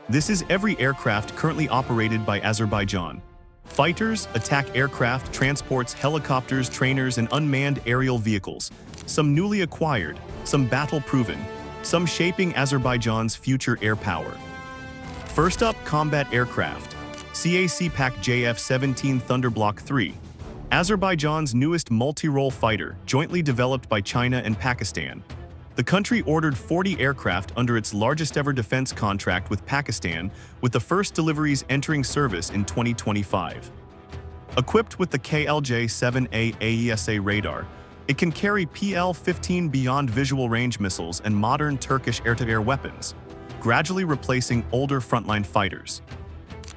This is every aircraft currently operated by Azerbaijan. Fighters, attack aircraft, transports, helicopters, trainers, and unmanned aerial vehicles. Some newly acquired, some battle-proven, some shaping Azerbaijan's future air power. First up, combat aircraft. CAC-PAC JF-17 Thunder Block 3. Azerbaijan's newest multi-role fighter, jointly developed by China and Pakistan. The country ordered 40 aircraft under its largest-ever defense contract with Pakistan, with the first deliveries entering service in 2025. Equipped with the KLJ-7A AESA radar, it can carry PL-15 beyond visual range missiles and modern Turkish air-to-air weapons, gradually replacing older frontline fighters.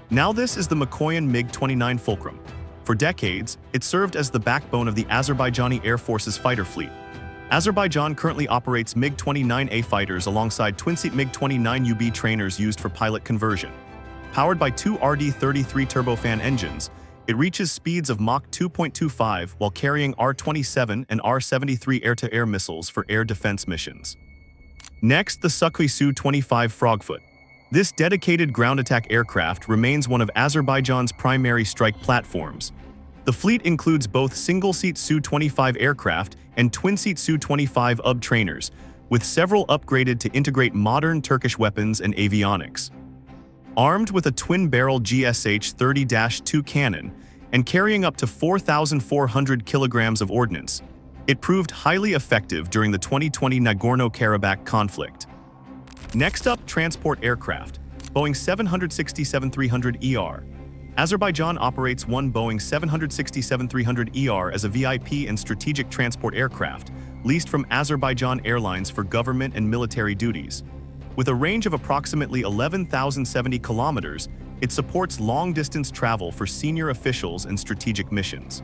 Now this is the Mikoyan MiG-29 Fulcrum. For decades, it served as the backbone of the Azerbaijani Air Force's fighter fleet. Azerbaijan currently operates MiG-29A fighters alongside twin-seat MiG-29UB trainers used for pilot conversion. Powered by two RD-33 turbofan engines, it reaches speeds of Mach 2.25 while carrying R-27 and R-73 air-to-air missiles for air defense missions. Next, the Sukhoi Su-25 Frogfoot. This dedicated ground attack aircraft remains one of Azerbaijan's primary strike platforms. The fleet includes both single-seat Su-25 aircraft and twin-seat Su-25 UB trainers, with several upgraded to integrate modern Turkish weapons and avionics. Armed with a twin-barrel GSH-30-2 cannon and carrying up to 4,400 kilograms of ordnance, it proved highly effective during the 2020 Nagorno-Karabakh conflict. Next up, transport aircraft. Boeing 767-300ER. Azerbaijan operates one Boeing 767-300ER as a VIP and strategic transport aircraft, leased from Azerbaijan Airlines for government and military duties. With a range of approximately 11,070 kilometers, it supports long-distance travel for senior officials and strategic missions.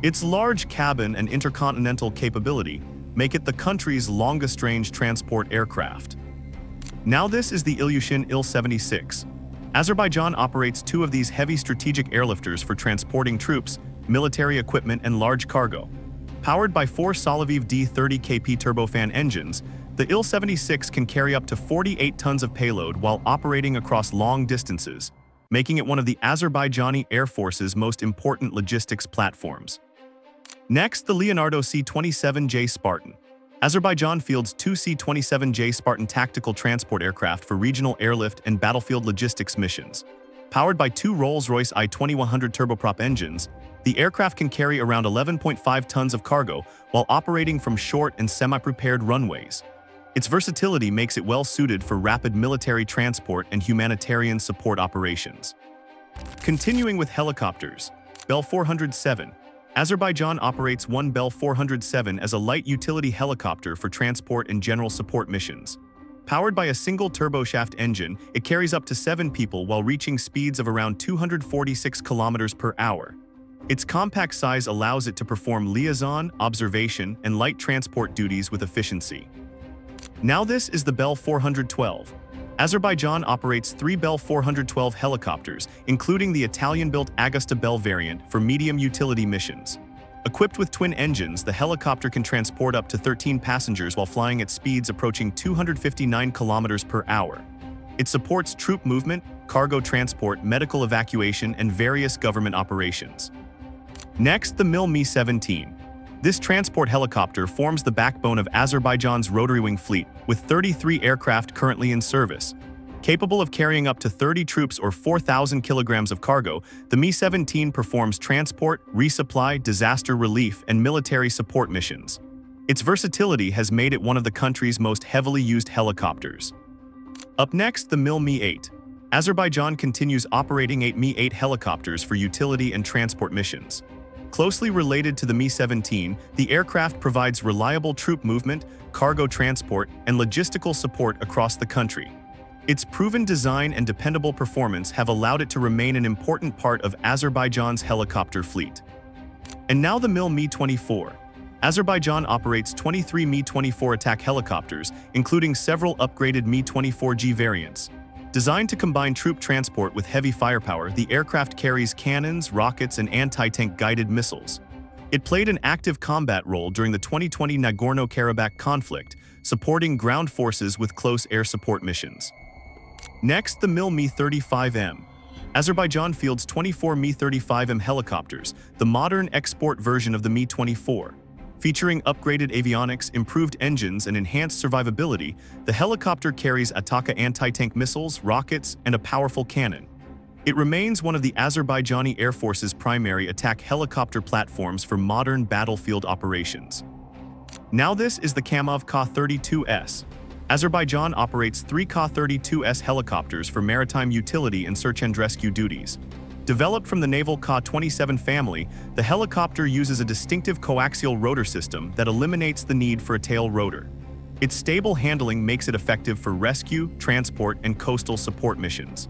Its large cabin and intercontinental capability make it the country's longest-range transport aircraft. Now this is the Ilyushin Il-76. Azerbaijan operates two of these heavy strategic airlifters for transporting troops, military equipment, and large cargo. Powered by four Soloviev D-30 KP turbofan engines, the Il-76 can carry up to 48 tons of payload while operating across long distances, making it one of the Azerbaijani Air Force's most important logistics platforms. Next, the Leonardo C-27J Spartan. Azerbaijan fields two C-27J Spartan tactical transport aircraft for regional airlift and battlefield logistics missions. Powered by two Rolls-Royce I-2100 turboprop engines, the aircraft can carry around 11.5 tons of cargo while operating from short and semi-prepared runways. Its versatility makes it well-suited for rapid military transport and humanitarian support operations. Continuing with helicopters, Bel 407. Azerbaijan operates one Bel 407 as a light utility helicopter for transport and general support missions. Powered by a single turboshaft engine, it carries up to 7 people while reaching speeds of around 246 kilometers per hour. Its compact size allows it to perform liaison, observation, and light transport duties with efficiency. Now this is the Bel 412. Azerbaijan operates 3 Bel 412 helicopters, including the Italian-built Agusta Bel variant for medium utility missions. Equipped with twin engines, the helicopter can transport up to 13 passengers while flying at speeds approaching 259 kilometers per hour. It supports troop movement, cargo transport, medical evacuation, and various government operations. Next, the Mi-17. This transport helicopter forms the backbone of Azerbaijan's rotary-wing fleet, with 33 aircraft currently in service. Capable of carrying up to 30 troops or 4,000 kilograms of cargo, the Mi-17 performs transport, resupply, disaster relief, and military support missions. Its versatility has made it one of the country's most heavily used helicopters. Up next, the Mi-8. Azerbaijan continues operating 8 Mi-8 helicopters for utility and transport missions. Closely related to the Mi-17, the aircraft provides reliable troop movement, cargo transport, and logistical support across the country. Its proven design and dependable performance have allowed it to remain an important part of Azerbaijan's helicopter fleet. And now the Mi-24. Azerbaijan operates 23 Mi-24 attack helicopters, including several upgraded Mi-24G variants. Designed to combine troop transport with heavy firepower, the aircraft carries cannons, rockets, and anti-tank guided missiles. It played an active combat role during the 2020 Nagorno-Karabakh conflict, supporting ground forces with close air support missions. Next, the Mi-35M. Azerbaijan fields 24 Mi-35M helicopters, the modern export version of the Mi-24. Featuring upgraded avionics, improved engines, and enhanced survivability, the helicopter carries Ataka anti-tank missiles, rockets, and a powerful cannon. It remains one of the Azerbaijani Air Force's primary attack helicopter platforms for modern battlefield operations. Now this is the Kamov Ka-32S. Azerbaijan operates 3 Ka-32S helicopters for maritime utility and search and rescue duties. Developed from the naval Ka-27 family, the helicopter uses a distinctive coaxial rotor system that eliminates the need for a tail rotor. Its stable handling makes it effective for rescue, transport, and coastal support missions.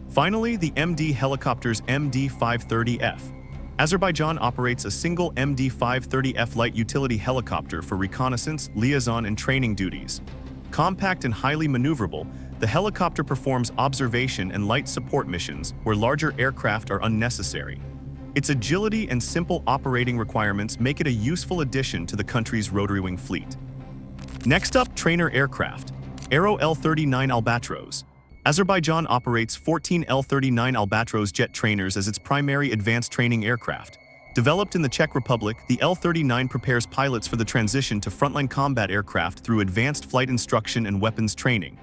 Finally, the MD helicopter's MD-530F. Azerbaijan operates a single MD-530F light utility helicopter for reconnaissance, liaison, and training duties. Compact and highly maneuverable, the helicopter performs observation and light support missions where larger aircraft are unnecessary. Its agility and simple operating requirements make it a useful addition to the country's rotary wing fleet. Next up, trainer aircraft. Aero L-39 Albatros. Azerbaijan operates 14 L-39 Albatros jet trainers as its primary advanced training aircraft. Developed in the Czech Republic, the L-39 prepares pilots for the transition to frontline combat aircraft through advanced flight instruction and weapons training.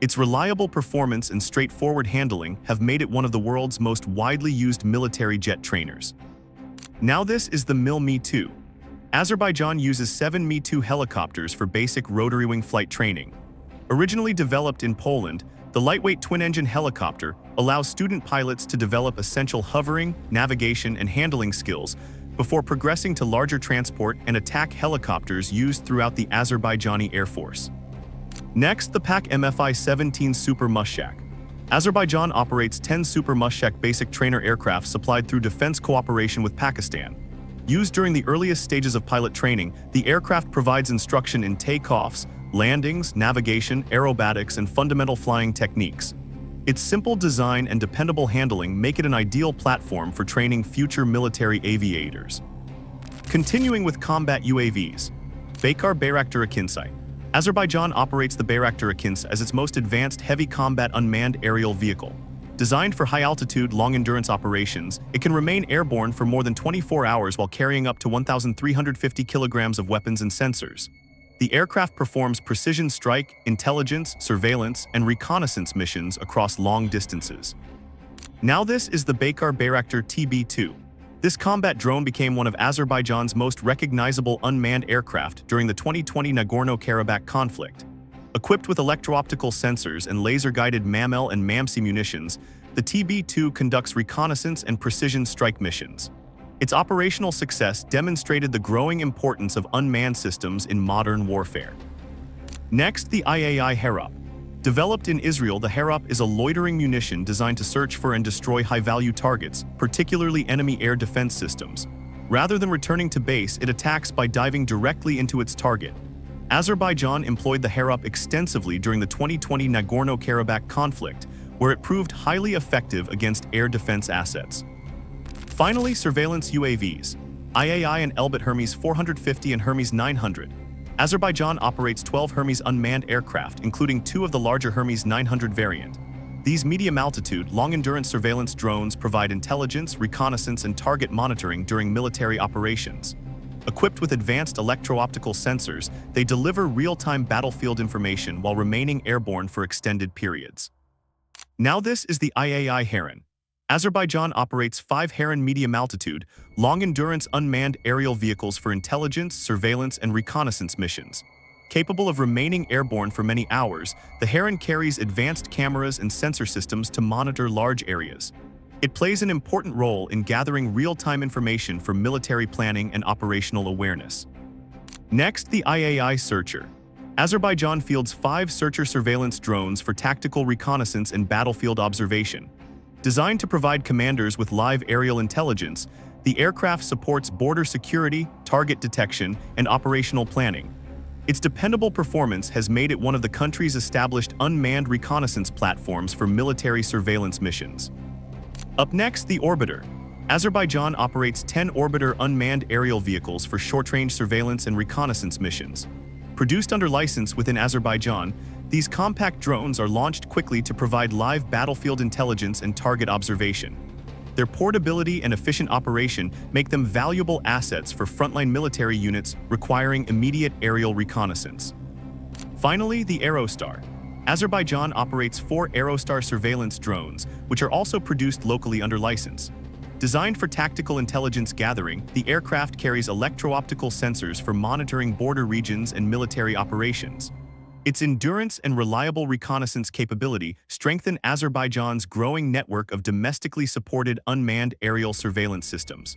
Its reliable performance and straightforward handling have made it one of the world's most widely used military jet trainers. Now this is the Mi-2. Azerbaijan uses 7 Mi-2 helicopters for basic rotary wing flight training. Originally developed in Poland, the lightweight twin-engine helicopter allows student pilots to develop essential hovering, navigation, and handling skills before progressing to larger transport and attack helicopters used throughout the Azerbaijani Air Force. Next, the PAK MFI-17 Super Mushak. Azerbaijan operates 10 Super Mushak basic trainer aircraft supplied through defense cooperation with Pakistan. Used during the earliest stages of pilot training, the aircraft provides instruction in takeoffs, landings, navigation, aerobatics, and fundamental flying techniques. Its simple design and dependable handling make it an ideal platform for training future military aviators. Continuing with combat UAVs. Baykar Bayraktar Akinci. Azerbaijan operates the Bayraktar Akinci as its most advanced heavy combat unmanned aerial vehicle. Designed for high-altitude, long-endurance operations, it can remain airborne for more than 24 hours while carrying up to 1,350 kilograms of weapons and sensors. The aircraft performs precision strike, intelligence, surveillance, and reconnaissance missions across long distances. Now this is the Baykar Bayraktar TB2. This combat drone became one of Azerbaijan's most recognizable unmanned aircraft during the 2020 Nagorno-Karabakh conflict. Equipped with electro-optical sensors and laser-guided MAML and MAMC munitions, the TB2 conducts reconnaissance and precision strike missions. Its operational success demonstrated the growing importance of unmanned systems in modern warfare. Next, the IAI Harop. Developed in Israel, the Harop is a loitering munition designed to search for and destroy high-value targets, particularly enemy air defense systems. Rather than returning to base, it attacks by diving directly into its target. Azerbaijan employed the Harop extensively during the 2020 Nagorno-Karabakh conflict, where it proved highly effective against air defense assets. Finally, surveillance UAVs. IAI and Elbit Hermes 450 and Hermes 900. Azerbaijan operates 12 Hermes unmanned aircraft, including 2 of the larger Hermes 900 variant. These medium-altitude, long-endurance surveillance drones provide intelligence, reconnaissance, and target monitoring during military operations. Equipped with advanced electro-optical sensors, they deliver real-time battlefield information while remaining airborne for extended periods. Now this is the IAI Heron. Azerbaijan operates 5 Heron medium-altitude, long-endurance unmanned aerial vehicles for intelligence, surveillance, and reconnaissance missions. Capable of remaining airborne for many hours, the Heron carries advanced cameras and sensor systems to monitor large areas. It plays an important role in gathering real-time information for military planning and operational awareness. Next, the IAI Searcher. Azerbaijan fields 5 Searcher surveillance drones for tactical reconnaissance and battlefield observation. Designed to provide commanders with live aerial intelligence, the aircraft supports border security, target detection, and operational planning. Its dependable performance has made it one of the country's established unmanned reconnaissance platforms for military surveillance missions. Up next, the Orbiter. Azerbaijan operates 10 Orbiter unmanned aerial vehicles for short-range surveillance and reconnaissance missions. Produced under license within Azerbaijan, These compact drones are launched quickly to provide live battlefield intelligence and target observation. Their portability and efficient operation make them valuable assets for frontline military units requiring immediate aerial reconnaissance. Finally, the Aerostar. Azerbaijan operates 4 Aerostar surveillance drones, which are also produced locally under license. Designed for tactical intelligence gathering, the aircraft carries electro-optical sensors for monitoring border regions and military operations. Its endurance and reliable reconnaissance capability strengthen Azerbaijan's growing network of domestically supported unmanned aerial surveillance systems.